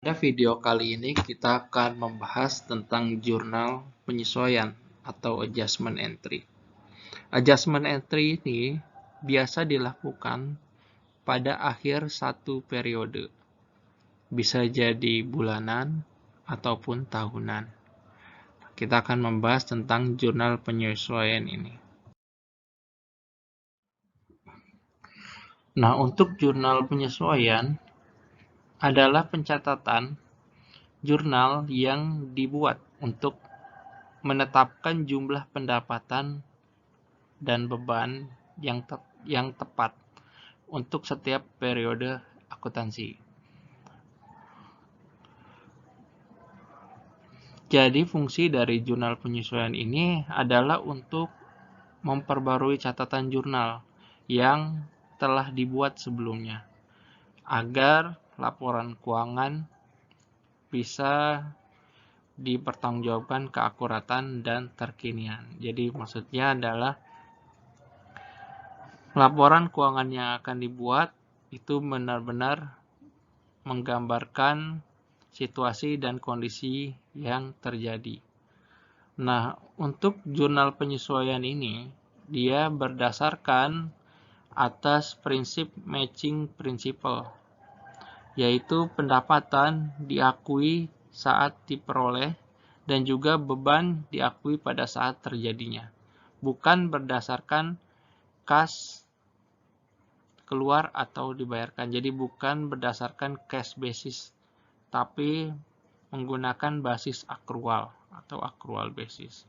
Pada video kali ini kita akan membahas tentang jurnal penyesuaian atau adjustment entry. Adjustment entry ini biasa dilakukan pada akhir satu periode. Bisa jadi bulanan ataupun tahunan. Kita akan membahas tentang jurnal penyesuaian ini. Nah, untuk jurnal penyesuaian adalah pencatatan jurnal yang dibuat untuk menetapkan jumlah pendapatan dan beban yang tepat untuk setiap periode akuntansi. Jadi fungsi dari jurnal penyesuaian ini adalah untuk memperbarui catatan jurnal yang telah dibuat sebelumnya agar laporan keuangan bisa dipertanggungjawabkan keakuratan dan terkinian. Jadi maksudnya adalah laporan keuangan yang akan dibuat itu benar-benar menggambarkan situasi dan kondisi yang terjadi. Nah, untuk jurnal penyesuaian ini, dia berdasarkan atas prinsip matching principle, yaitu pendapatan diakui saat diperoleh dan juga beban diakui pada saat terjadinya, bukan berdasarkan kas keluar atau dibayarkan. Jadi bukan berdasarkan cash basis, tapi menggunakan basis akrual atau accrual basis.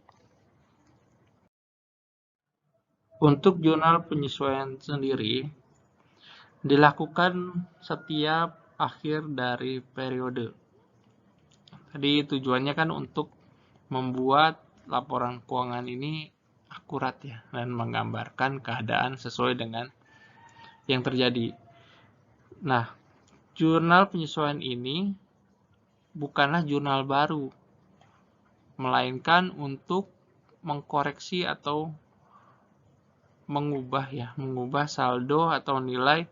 Untuk jurnal penyesuaian sendiri dilakukan setiap akhir dari periode. Jadi tujuannya kan untuk membuat laporan keuangan ini akurat ya dan menggambarkan keadaan sesuai dengan yang terjadi. Nah, jurnal penyesuaian ini bukanlah jurnal baru, melainkan untuk mengkoreksi atau mengubah saldo atau nilai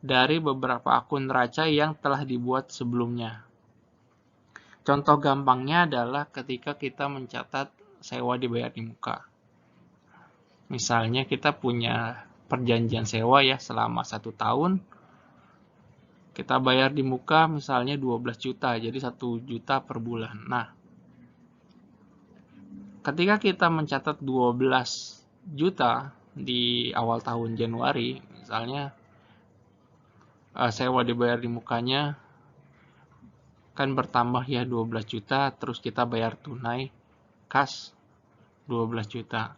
dari beberapa akun neraca yang telah dibuat sebelumnya. Contoh gampangnya adalah ketika kita mencatat sewa dibayar di muka. Misalnya kita punya perjanjian sewa ya selama 1 tahun, kita bayar di muka misalnya 12 juta, jadi 1 juta per bulan. Nah, ketika kita mencatat 12 juta di awal tahun Januari, misalnya sewa dibayar di mukanya kan bertambah ya 12 juta, terus kita bayar tunai kas 12 juta.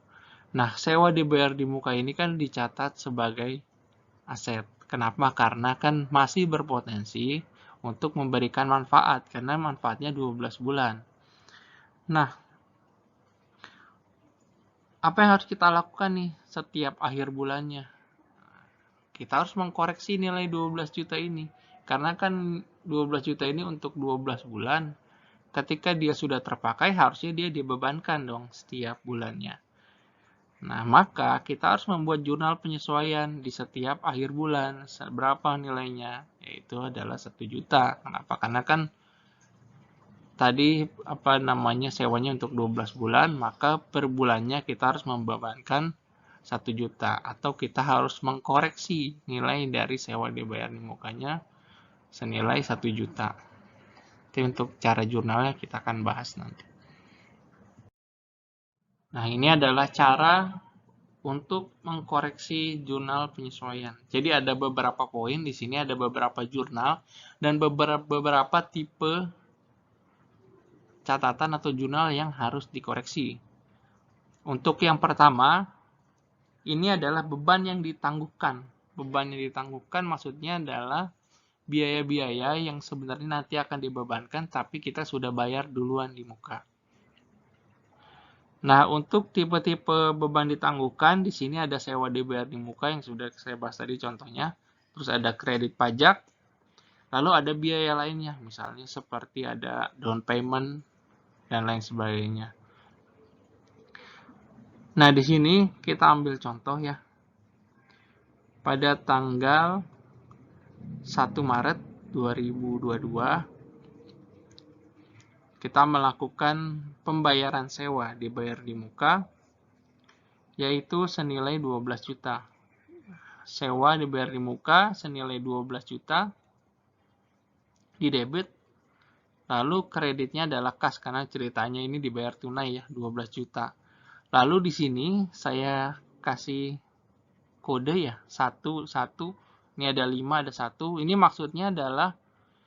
Nah, sewa dibayar di muka ini kan dicatat sebagai aset. Kenapa? Karena kan masih berpotensi untuk memberikan manfaat, karena manfaatnya 12 bulan. Nah, apa yang harus kita lakukan nih setiap akhir bulannya? Kita harus mengkoreksi nilai 12 juta ini. Karena kan 12 juta ini untuk 12 bulan. Ketika dia sudah terpakai, harusnya dia dibebankan dong setiap bulannya. Nah, maka kita harus membuat jurnal penyesuaian di setiap akhir bulan. Berapa nilainya? Yaitu adalah 1 juta. Kenapa? Karena kan tadi sewanya untuk 12 bulan, maka per bulannya kita harus membebankan 1 juta. Atau kita harus mengkoreksi nilai dari sewa dibayar di mukanya senilai 1 juta. Itu untuk cara jurnalnya kita akan bahas nanti. Nah, ini adalah cara untuk mengkoreksi jurnal penyesuaian. Jadi ada beberapa poin di sini, ada beberapa jurnal dan beberapa tipe catatan atau jurnal yang harus dikoreksi. Untuk yang pertama, ini adalah beban yang ditangguhkan. Beban yang ditangguhkan maksudnya adalah biaya-biaya yang sebenarnya nanti akan dibebankan tapi kita sudah bayar duluan di muka. Nah, untuk tipe-tipe beban ditangguhkan, di sini ada sewa dibayar di muka yang sudah saya bahas tadi contohnya. Terus ada kredit pajak. Lalu ada biaya lainnya, misalnya seperti ada down payment dan lain sebagainya. Nah, di sini kita ambil contoh ya. Pada tanggal 1 Maret 2022, kita melakukan pembayaran sewa dibayar di muka, yaitu senilai 12 juta. Sewa dibayar di muka senilai 12 juta, di debit, lalu kreditnya adalah kas karena ceritanya ini dibayar tunai ya, 12 juta. Lalu di sini saya kasih kode ya, 1, 1, ini ada 5, ada 1. Ini maksudnya adalah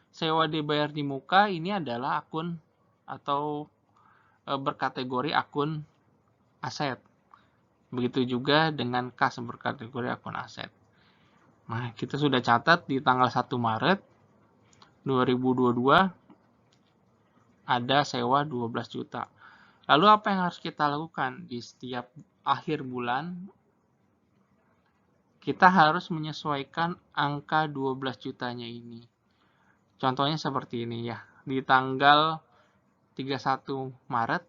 sewa dibayar di muka ini adalah akun atau berkategori akun aset. Begitu juga dengan kas berkategori akun aset. Nah, kita sudah catat di tanggal 1 Maret 2022 ada sewa 12 juta. Lalu apa yang harus kita lakukan? Di setiap akhir bulan kita harus menyesuaikan angka 12 jutanya ini. Contohnya seperti ini ya. Di tanggal 31 Maret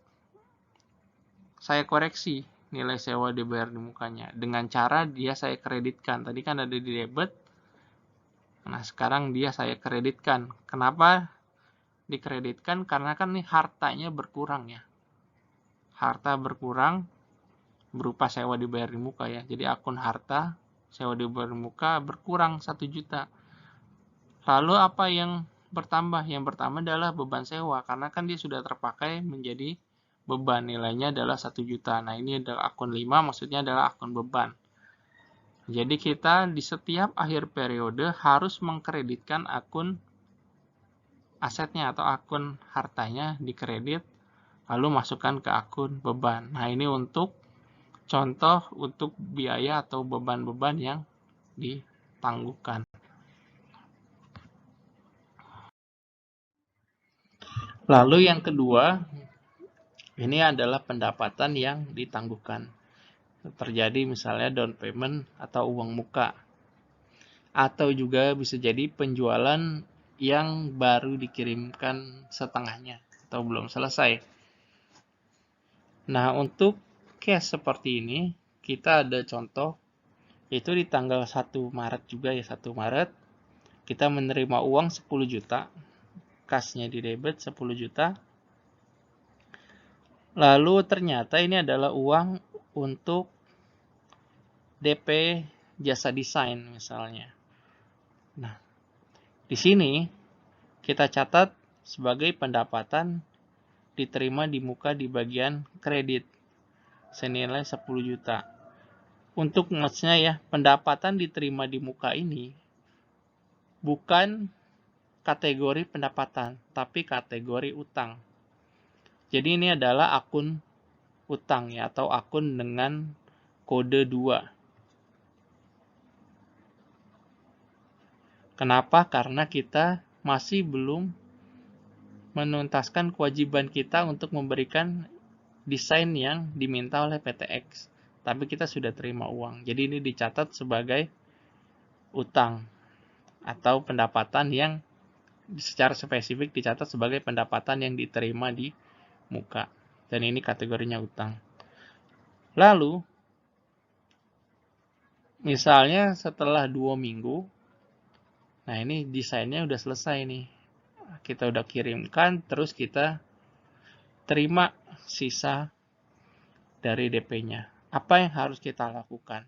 saya koreksi nilai sewa dibayar di mukanya dengan cara dia saya kreditkan. Tadi kan ada di debit. Nah, sekarang dia saya kreditkan. Kenapa dikreditkan? Karena kan nih hartanya berkurang ya. Harta berkurang berupa sewa dibayar di muka ya. Jadi akun harta sewa dibayar di muka berkurang 1 juta. Lalu apa yang bertambah? Yang bertambah adalah beban sewa karena kan dia sudah terpakai menjadi beban, nilainya adalah 1 juta. Nah, ini adalah akun 5, maksudnya adalah akun beban. Jadi kita di setiap akhir periode harus mengkreditkan akun asetnya atau akun hartanya dikredit, lalu masukkan ke akun beban. Nah, ini untuk contoh untuk biaya atau beban-beban yang ditangguhkan. Lalu yang kedua, ini adalah pendapatan yang ditangguhkan. Terjadi misalnya down payment atau uang muka. Atau juga bisa jadi penjualan yang baru dikirimkan setengahnya atau belum selesai. Nah, untuk case seperti ini, kita ada contoh, yaitu di tanggal 1 Maret juga ya, 1 Maret, kita menerima uang 10 juta, kasnya di debit 10 juta, lalu ternyata ini adalah uang untuk DP jasa desain misalnya. Nah, di sini kita catat sebagai pendapatan diterima di muka di bagian kredit senilai 10 juta. Untuk maksudnya ya, pendapatan diterima di muka ini bukan kategori pendapatan, tapi kategori utang. Jadi ini adalah akun utang ya, atau akun dengan kode 2. Kenapa? Karena kita masih belum menuntaskan kewajiban kita untuk memberikan desain yang diminta oleh PTX. Tapi kita sudah terima uang. Jadi ini dicatat sebagai utang atau pendapatan yang secara spesifik dicatat sebagai pendapatan yang diterima di muka. Dan ini kategorinya utang. Lalu, misalnya setelah 2 minggu, nah ini desainnya udah selesai nih. Kita udah kirimkan, terus kita terima sisa dari DP-nya. Apa yang harus kita lakukan?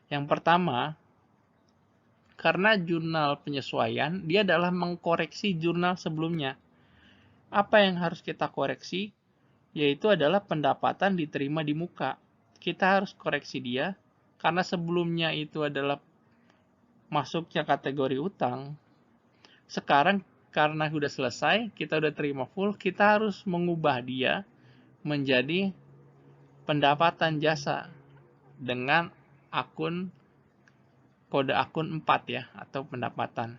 Yang pertama, karena jurnal penyesuaian, dia adalah mengkoreksi jurnal sebelumnya. Apa yang harus kita koreksi? Yaitu adalah pendapatan diterima di muka. Kita harus koreksi dia, karena sebelumnya itu adalah masuknya kategori utang. Sekarang karena sudah selesai, kita udah terima full, kita harus mengubah dia menjadi pendapatan jasa dengan akun kode akun 4 ya, atau pendapatan.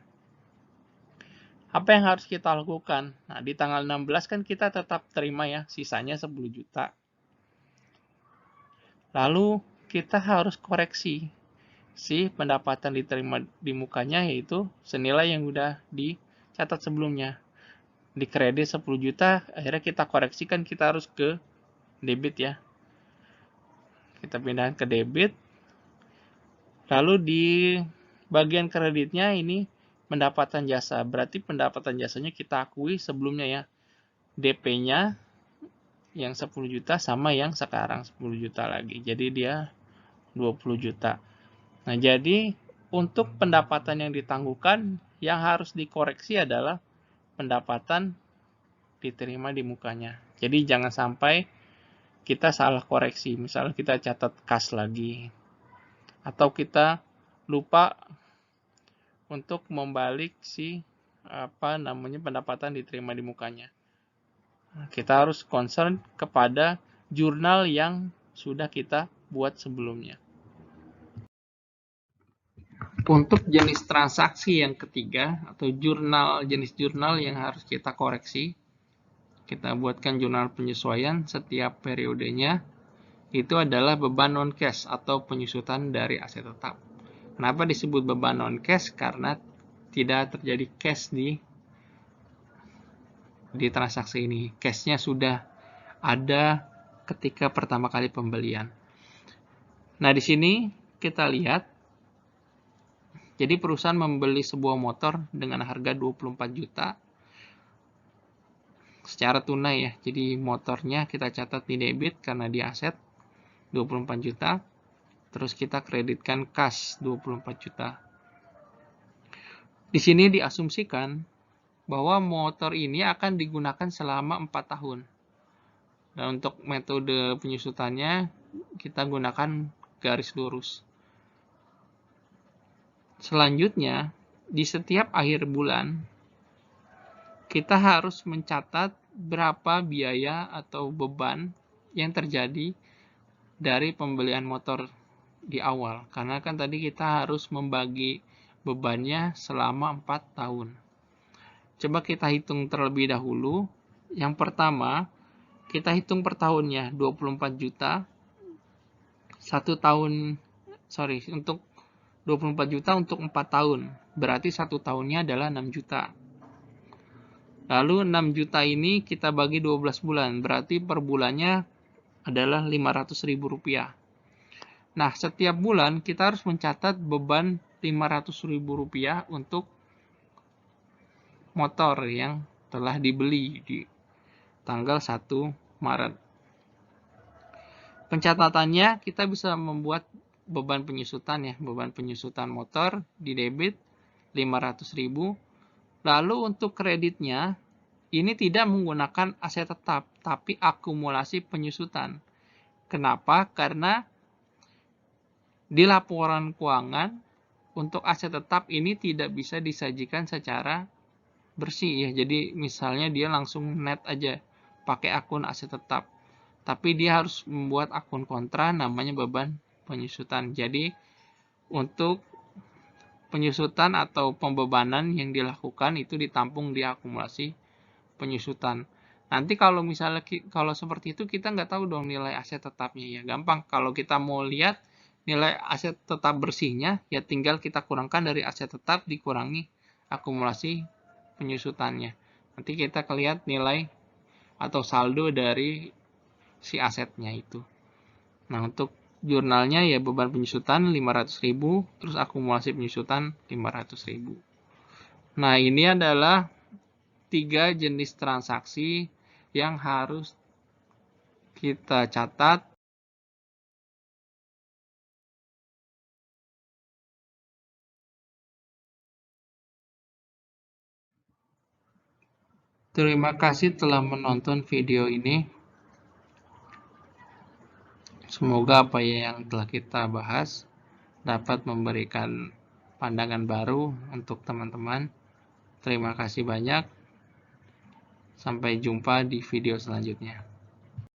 Apa yang harus kita lakukan? Nah, di tanggal 16 kan kita tetap terima ya, sisanya 10 juta. Lalu kita harus koreksi si pendapatan diterima di mukanya, yaitu senilai yang udah dicatat sebelumnya. Di kredit 10 juta, akhirnya kita koreksikan, kita harus ke debit ya. Kita pindahkan ke debit. Lalu di bagian kreditnya ini pendapatan jasa. Berarti pendapatan jasanya kita akui sebelumnya ya. DP-nya yang 10 juta sama yang sekarang 10 juta lagi. Jadi dia 20 juta. Nah, jadi untuk pendapatan yang ditangguhkan, yang harus dikoreksi adalah pendapatan diterima di mukanya. Jadi jangan sampai kita salah koreksi. Misalnya kita catat kas lagi. Atau kita lupa untuk membalik si pendapatan diterima di mukanya. Kita harus concern kepada jurnal yang sudah kita buat sebelumnya. Untuk jenis transaksi yang ketiga atau jenis jurnal yang harus kita koreksi, kita buatkan jurnal penyesuaian setiap periodenya, itu adalah beban non-cash atau penyusutan dari aset tetap. Kenapa disebut beban non-cash? Karena tidak terjadi cash di transaksi ini. Cashnya sudah ada ketika pertama kali pembelian. Nah, di sini kita lihat, jadi perusahaan membeli sebuah motor dengan harga 24 juta secara tunai ya. Jadi motornya kita catat di debit karena di aset 24 juta. Terus kita kreditkan kas 24 juta. Di sini diasumsikan bahwa motor ini akan digunakan selama 4 tahun. Dan untuk metode penyusutannya, kita gunakan garis lurus. Selanjutnya, di setiap akhir bulan, kita harus mencatat berapa biaya atau beban yang terjadi dari pembelian motor di awal. Karena kan tadi kita harus membagi bebannya selama 4 tahun. Coba kita hitung terlebih dahulu. Yang pertama, kita hitung per tahunnya 24 juta. Untuk 24 juta untuk 4 tahun. Berarti 1 tahunnya adalah 6 juta. Lalu 6 juta ini kita bagi 12 bulan. Berarti per bulannya adalah Rp500.000. Nah, setiap bulan kita harus mencatat beban Rp500.000 untuk motor yang telah dibeli di tanggal 1 Maret. Pencatatannya kita bisa membuat beban penyusutan ya, beban penyusutan motor di debit 500.000. Lalu untuk kreditnya ini tidak menggunakan aset tetap, tapi akumulasi penyusutan. Kenapa? Karena di laporan keuangan untuk aset tetap ini tidak bisa disajikan secara bersih ya. Jadi misalnya dia langsung net aja pakai akun aset tetap. Tapi dia harus membuat akun kontra namanya beban penyusutan. Jadi untuk penyusutan atau pembebanan yang dilakukan itu ditampung di akumulasi penyusutan. Nanti kalau misalnya kalau seperti itu kita nggak tahu dong nilai aset tetapnya ya. Gampang kalau kita mau lihat nilai aset tetap bersihnya ya tinggal kita kurangkan dari aset tetap dikurangi akumulasi penyusutannya. Nanti kita lihat nilai atau saldo dari si asetnya itu. Nah, untuk jurnalnya ya beban penyusutan 500.000, terus akumulasi penyusutan 500.000. Nah, ini adalah 3 jenis transaksi yang harus kita catat. Terima kasih telah menonton video ini. Semoga apa yang telah kita bahas dapat memberikan pandangan baru untuk teman-teman. Terima kasih banyak. Sampai jumpa di video selanjutnya.